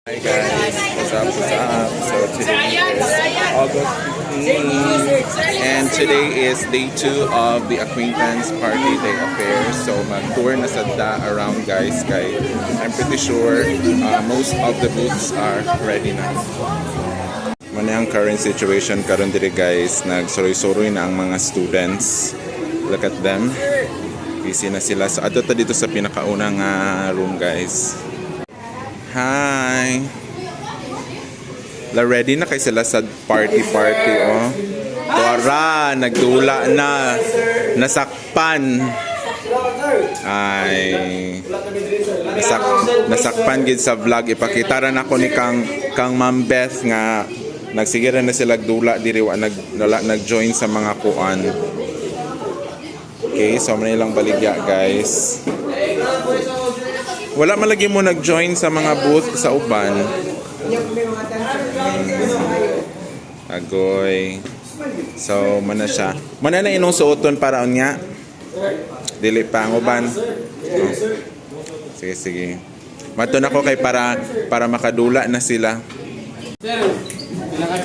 Hi guys, what's up, So today is August 15th and today is day 2 of the Acquaintance Party Day Affair. So mag-tour na sadda around guys kay I'm pretty sure most of the booths are ready na. Muna ang current situation karon diri guys, nagsuroy-suroy na ang mga students. Look at them. Busy na sila. So ato ta dito sa pinakaunang room guys. Hi! Ready na kay sila sa party oh. Tara, nagdula na. Nasakpan. Ay. Nasakpan gid sa vlog. Ipakita ra nako ni kang Ma'am Beth nga nagsigira na sila dula diri wa nag-join sa mga kuan. Okay, so man ilang baligya guys. Wala malagi mo nag-join sa mga booth sa uban. Agoy. So, mana siya. Mana na inong suoton para unya? Dili pa ang uban. Oh. Sige, sige. Maton ako kay para makadula na sila.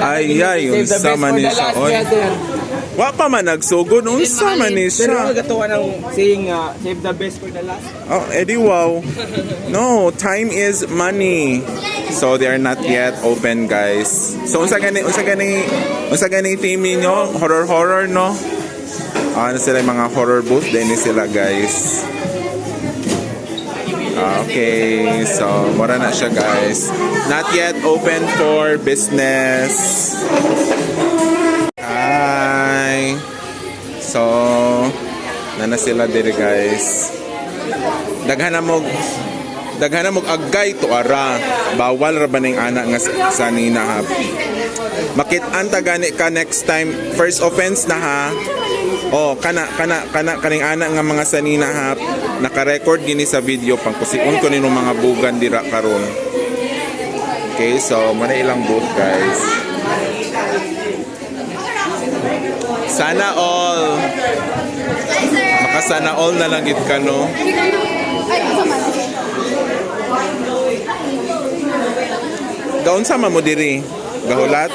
Ay, unsa man ni siya. Wa pa man nagsugod, unsa man ni siya. Pero gatuwa ng saying save the best for the last. Oh, edi wow. No, time is money. So they are not yet open, guys. So unsa gani theme niyo? Horror no? Ano sila yung mga horror booth din sila, guys. Okay, so mura na siya, guys. Not yet open for business. Hi. So nana sila diri, guys. Daghan na mo agay to ara. Bawal ra ba ning anak nga sa nina ha. Makit-an ta gani ka next time. First offense na ha. Oh, kaning anak nga mga sanina ha. Naka-record gini sa video pangkusikon ko nino mga bugan dira karon. Okay, so muna ilang booth, guys. Sana all. Makasana all na lang gid ka, no? Gaon sama mo diri? Gahulat?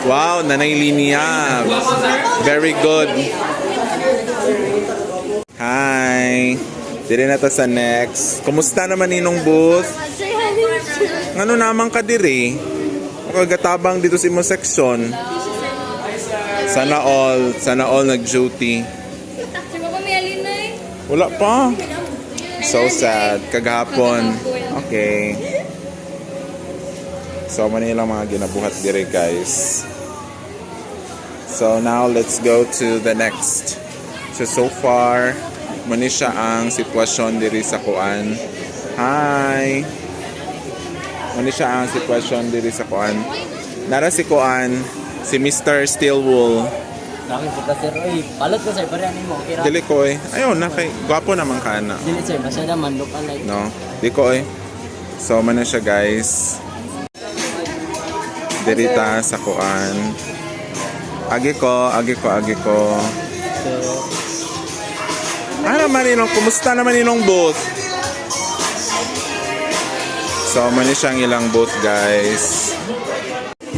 Wow, nanay linya. Very good. Hi. Diri na ta sa next. Kumusta naman inong booth? Ano naman ka diri? Makagatabang dito sa imong section. Sana all nag-duty. Wala pa. So sad. Kagahapon. Okay. So manilang mga ginabuhat dire, guys. So now let's go to the next. So far mani siya ang sitwasyon diri sa kuan. Hi. Mani siya ang sitwasyon diri sa kuan. Nara si kuan, si Mr. Steelwool. Nakit kita sir, palot ko sir, pare ani mo. Dili ko Ayun na kay gwapo naman ka na. Dili sir, basta naman look alike. No, di ko So man na siya, guys. Dirita sa kuan. Agi ko. Ano naman inong, kumusta naman inong booth? So man ni siyang ilang booth, guys.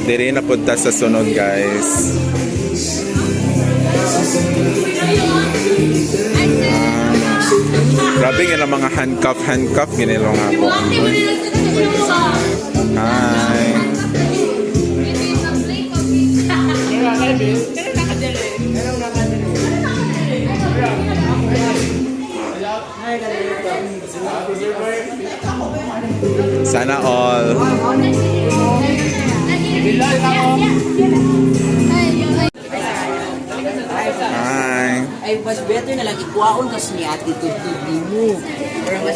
Diri na punta sa sunod, guys. Grabe nga mga handcuff ginilong ako. Hi. Sana all. Hi. Ay, mas better na lang ikuwaon kas ni attitude mo.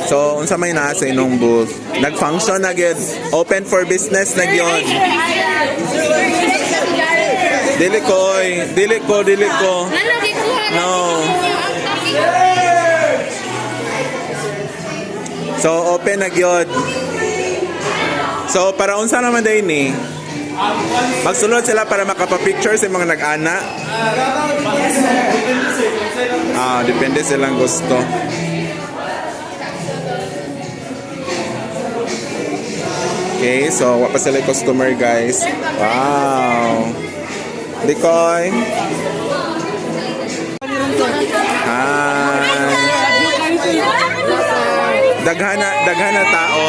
So, unsa may naa sa inong booth? Nag-function na gid. Open for business na gyon. Dili ko. No. So, open na gyon. So, para unsa naman din ni? Magsulod sila para makapapicture sa mga nag-ana. Depende silang gusto. Okay, so wa pa sila customer guys. Wow. Dikoy. Hi. Daghana tao.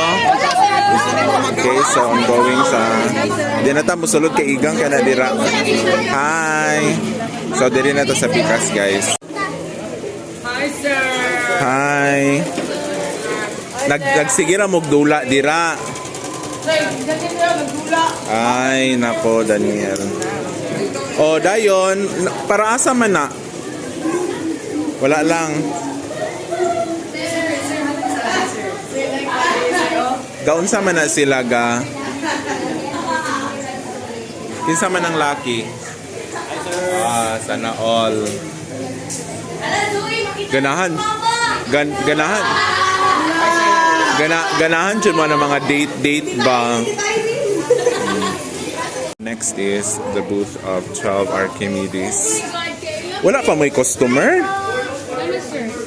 Okay, so ongoing sa di na ta mosulod kay igang kana dira. Hi. So diri na to sa Pikas guys. Hi, sir. Hi. Nagsigira mo dula dira. Ay, nako, Daniel. Oh, dayon, para asa man na? Wala lang. Gaon sa man na sila ga? Kinsa man ang laki? Ah, sana all. Ganahan. Ganahan. Ganahan siya mo ng mga date ba? Next is the booth of 12 Archimedes. Wala pa may customer?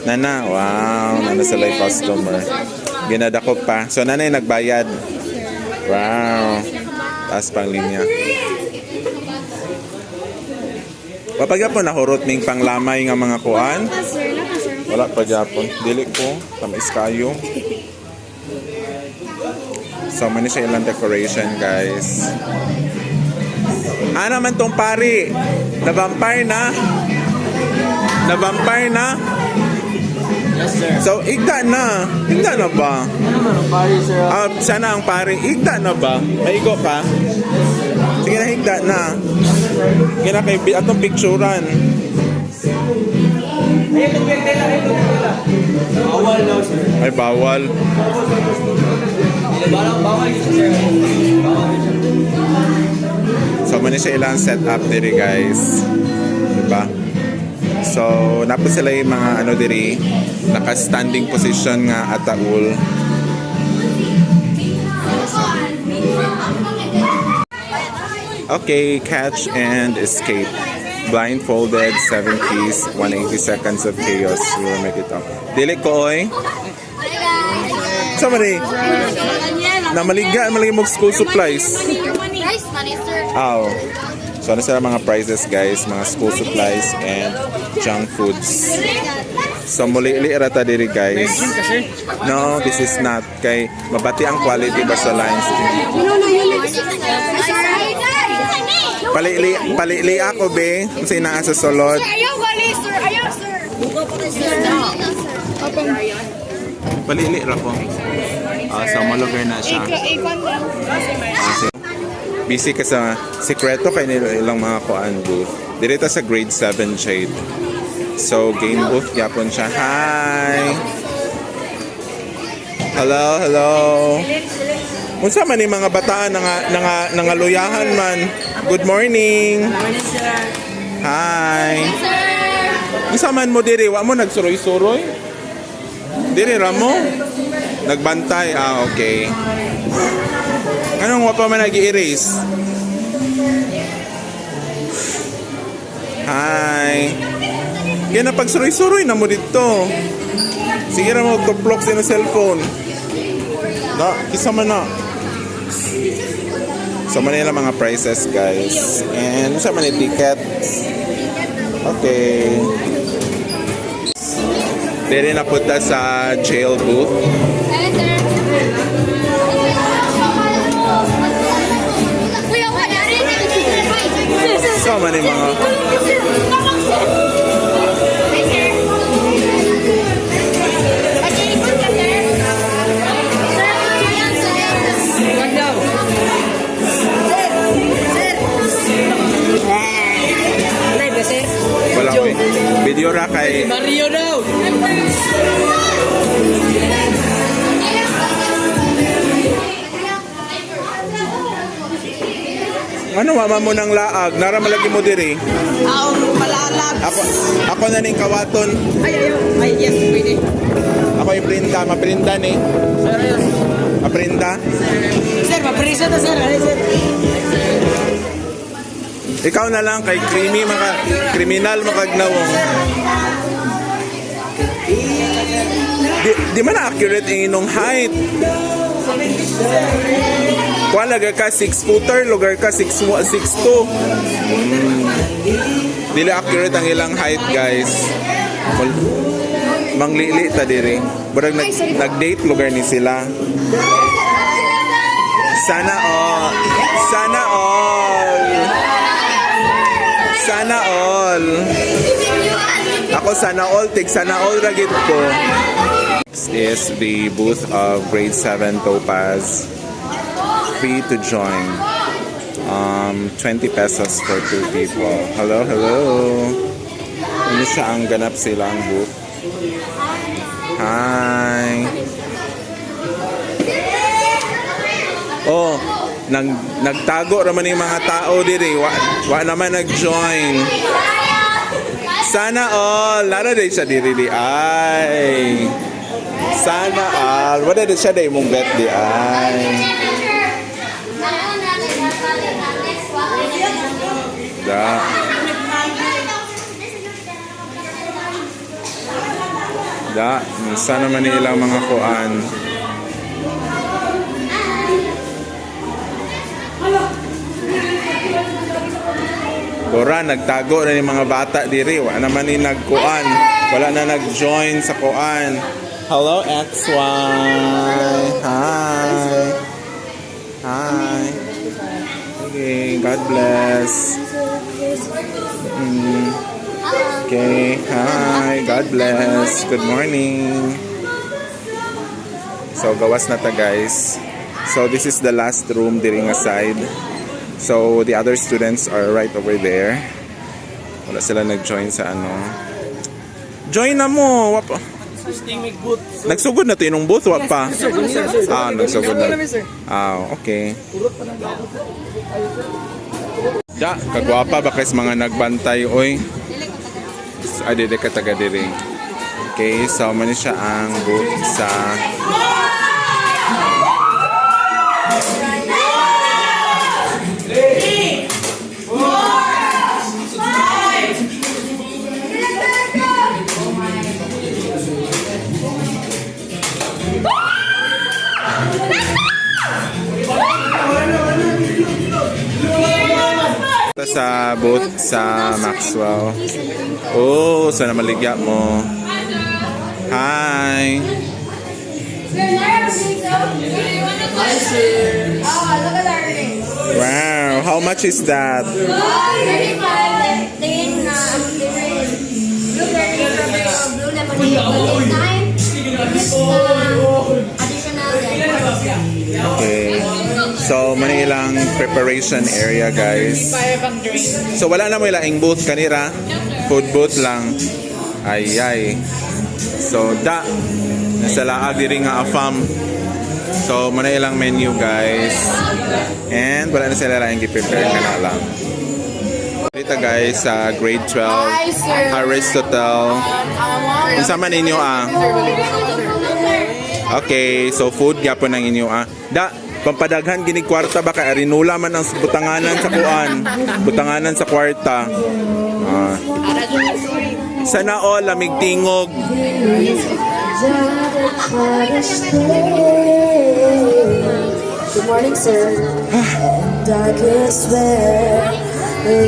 Nana, wow. Nana sila yung customer. Ginadakop pa. So, nanay nagbayad. Wow. Taas pang linya. Papagapon nahurot ning panglamay nga mga kuan. Wala pa gyapon. Dili ko. Tamis kayo. So, mani siya ilang decoration, guys. Naman tong pari? Na-vampire na? Na-vampire na? Yes, sir. So, igda na. Igda na ba? Ano man ang pari, sir? Sana ang pari. Igda na ba? Maigo ka? Sige na, igda na. Gina kay atong picturean. Bawal daw, sir. Ay, bawal. Bawal dito, sir. Bawal dito. So, mani siya ilang setup diri, guys. Diba? So, napos sila yung mga ano diri, naka-standing position nga ataul. Okay, catch and escape. Blindfolded, 7 keys, 180 seconds of chaos. We will make it up. Dili ko, oy. Sa mani? Namaligya, maligya mo school supplies. Rice money, sir. Oh. So, ano sila mga prizes, guys? Mga school supplies and junk foods. So, muli-ili rata diri, guys. No, this is not. Kay mabati ang quality ba sa lines. Palili ako, be. Kasi naa sa solod. Ayaw, wali, sir. Ayaw, sir. Palili ra ko. So, malugay na siya. Busy ka sa sikreto kay nila ilang mga kuan booth. Direta sa grade 7 shade. So, game booth yapon siya. Hi! Hello, hello. Unsa man ni mga bataan nangaluyahan man. Good morning. Hi. Unsa man mo diri? Wa mo nagsuroy-suroy? Diri ra mo? Nagbantay. Ah, okay. Anong wa pa man nag-i-erase? Hi. Kaya na pagsuroy-suroy na mo dito. Sige na mo tuplok sa cellphone. Na, kisa man na. So, manila mga prices, guys. And, sa man ticket. Okay. Dere na punta sa jail booth. So, man mga... Wala ko. Video ra kay... Mario daw! Ano mama mo ng laag? Nara malagi mo diri. Malalag. Ako na ning kawaton. Ay, yes, pwede. Ako yung printa, maprinta ni. Sir, yes. Maprinta. Sir, mapriso na, sir. Ano, sir? Ikaw na lang kay creamy maka kriminal makagnawong. Di man accurate ang inong height. Kuha laga ka 6-footer, lugar ka 6'2". Dili accurate ang ilang height, guys. Manglili ta diri. Burag nag-date lugar ni sila. Sana all. Sana all. Sana all. Ako sana all, tig sana all ragit ko. This is the booth of grade 7 Topaz. Free to join. 20 pesos for 2 people. Hello, hello. Ano siya ang ganap silang booth? Hi. Oh, nagtago naman yung mga tao diri. Wa naman nag-join. Sana all. Laro din siya diri di ay. Sana all. Wala din siya di mong bet di ay. Da. Da. Sana man ilang mga kuan. Dora, nagtago na yung mga bata diri. Wala naman ni nagkuan. Wala na nag-join sa kuan. Hello, XY. Hi. Hi. Okay, God bless. Okay, hi. God bless. Good morning. So, gawas na ta, guys. So, this is the last room diri nga side. So, the other students are right over there. Wala sila nag-join sa ano. Join na mo! Wapa. Nagsugod na to yung booth, wapa. Ah, nagsugod na. Ah, okay. Da, kagwapa ba kayo mga nagbantay, oy? Ay, dede ka taga diri. Okay, so mani siya ang booth sa... sa booth sa Maxwell. Oh, sana maligya mo. Hi. Wow, how much is that? Okay. So, manilang preparation area, guys. So, wala na mo ilaing booth kanira. Food booth lang. Ay. So, nasa laag diri nga afam. So, manilang menu, guys. And, wala na sila lang i-prepare ka na lang. Dito, guys, sa grade 12. Aristotle. Kung sama ninyo, Okay, so food gyapon ang inyo, pampadaghan gini kwarta baka arinula man ang butanganan sa kuan. Butanganan sa kwarta. Sana all lamig tingog. Good morning, sir. Darkest where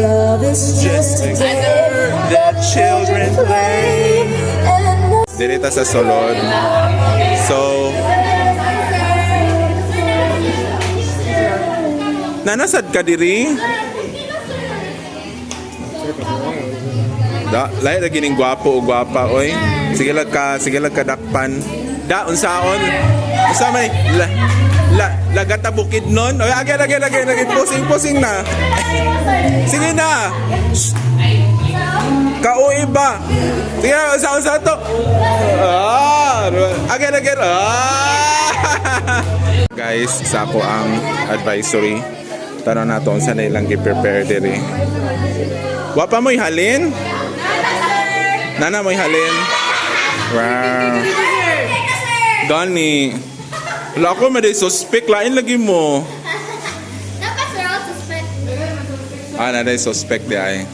love is just a game The children play. Dirita sa Solod. So, nanasad ka diri? Lahi lagi ning gwapo o gwapa, oy. Sige lang ka dakpan. Unsaon? Unsa may lagata bukid nun? Oy, lagi posing na. Sige na. Kauwi ba? Sige na, unsa to? Again. Guys, sa ako ang advisory. Tanong na to, saan na ilang i-prepare diri. Wapa mo'y halin? Nana mo'y halin? Wow. Gani. Wala ko maday suspect. Lain lagi mo. Dapat sir, all suspect. Naday suspect di ay.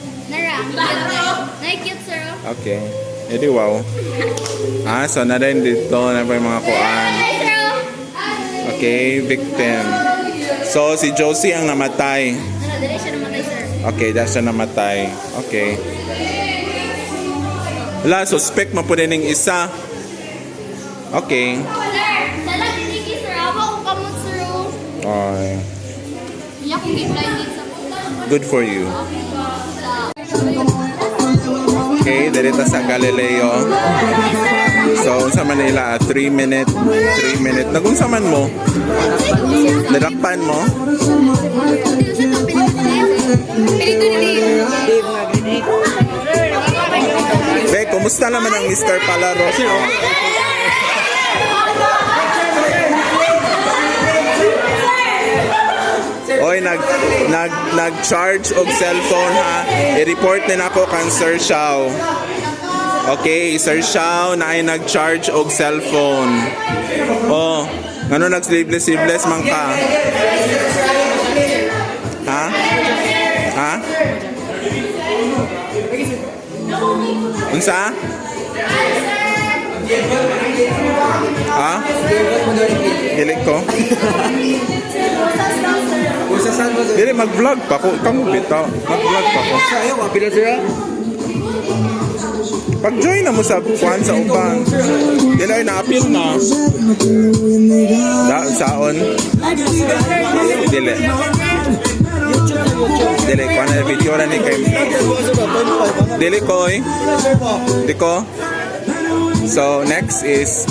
Nakikit sir. Okay. Edi wow. So na dito na pa yung mga kuan. Okay, victim. So So, si Josie ang namatay. Dali siya namatay, sir. Okay, dahil siya namatay. Okay. Wala, suspect mo po din yung isa. Okay. Sir, salang hindi sir. Ako kung kamot, sir. Okay. Iya kong blind date sa Good for you. Okay, dito sa Galileo. So, sa Manila, 3 minute. Nagunsa man mo? Nadakpan mo? Be, kumusta naman ang Mr. Palaro? Oy, nag-charge og cellphone ha. I-report din ako kan Sir Xiao. Okay, Sir Xiao na ay nag-charge og cellphone. Oh, ngano nag-sleepless man ka? Ha? Ha? Unsa? Ha? Hilig ko? Dili, mag-vlog pa ko. Kamu bitaw. Mag-vlog pa ko. Ayaw, kapila sir. Pag-join na mo sa kuhan sa uban. Dili, ay na-appeal na. Saon? Dili. Dili, kuhan na video na ni kay. Dili ko, eh. Dili ko. So, next is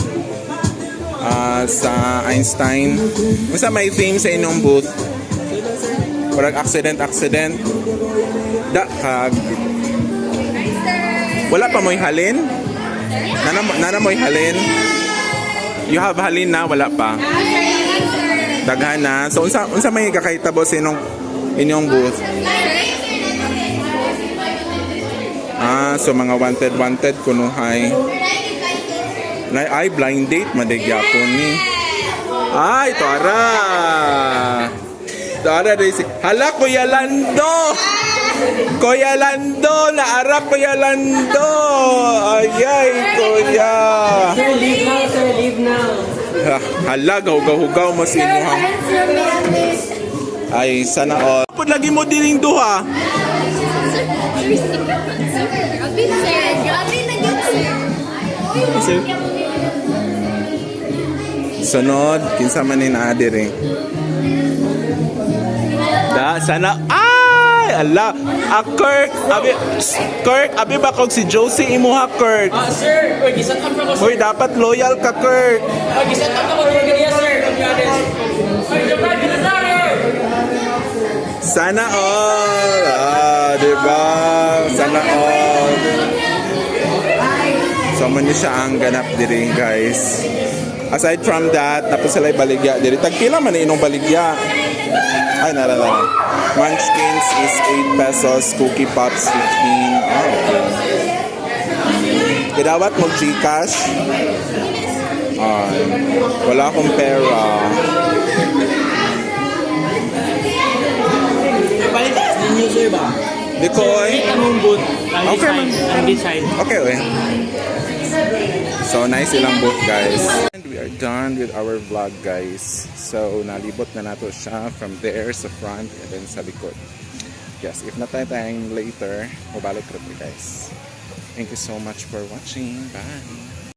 sa Einstein. Basta may theme sa inyong booth. Parang accident. Kag. Wala pa mo'y halin? Nana mo'y halin? You have halin na? Wala pa? Daghan na. So, unsa may kakahitabo sa inyong booth? So mga wanted kunuhay. Ay, blind date, madigyapon ni. Ay, tara! Tara, hala, Kuya Lando! Kuya Lando! Naarap, Kuya Lando! Ayay, Kuya! Sir, leave now, sir. Leave now. Hala, gahugaw mo sa inyo, ha? Ay, sana all. Pud lagi mo diring duha. Sir, Sunod, kinsa man ni naa diri. Sana ay ala, Kirk, abi ba kog si Josie imuha Kirk. Sir, oy, gisatan pa ko, sir. Hoy, dapat loyal ka Kirk. Oy, gisatan pa ko, organiya, sir. Oy, Japan, Ginasaryo! Sana all. Di ba? Sana all. So, man siya ang ganap diri, guys. Aside from that, tapos sila baligya diri. Tagpila man inong baligya. Ay, nara. Munchkins is 8 pesos. Cookie Pops, 15. Oh, okay. Kidawat mo Gcash? Ay, wala akong pera. Palitas ninyo, sir, ba? Dikoy. Among boot. Okay, man. This side. Okay, okay. So, nice ilang book, guys. And we are done with our vlog, guys. So, nalibot na nato siya from there sa front and then sa likod. Yes, if not time later, mabalik rin, guys. Thank you so much for watching. Bye!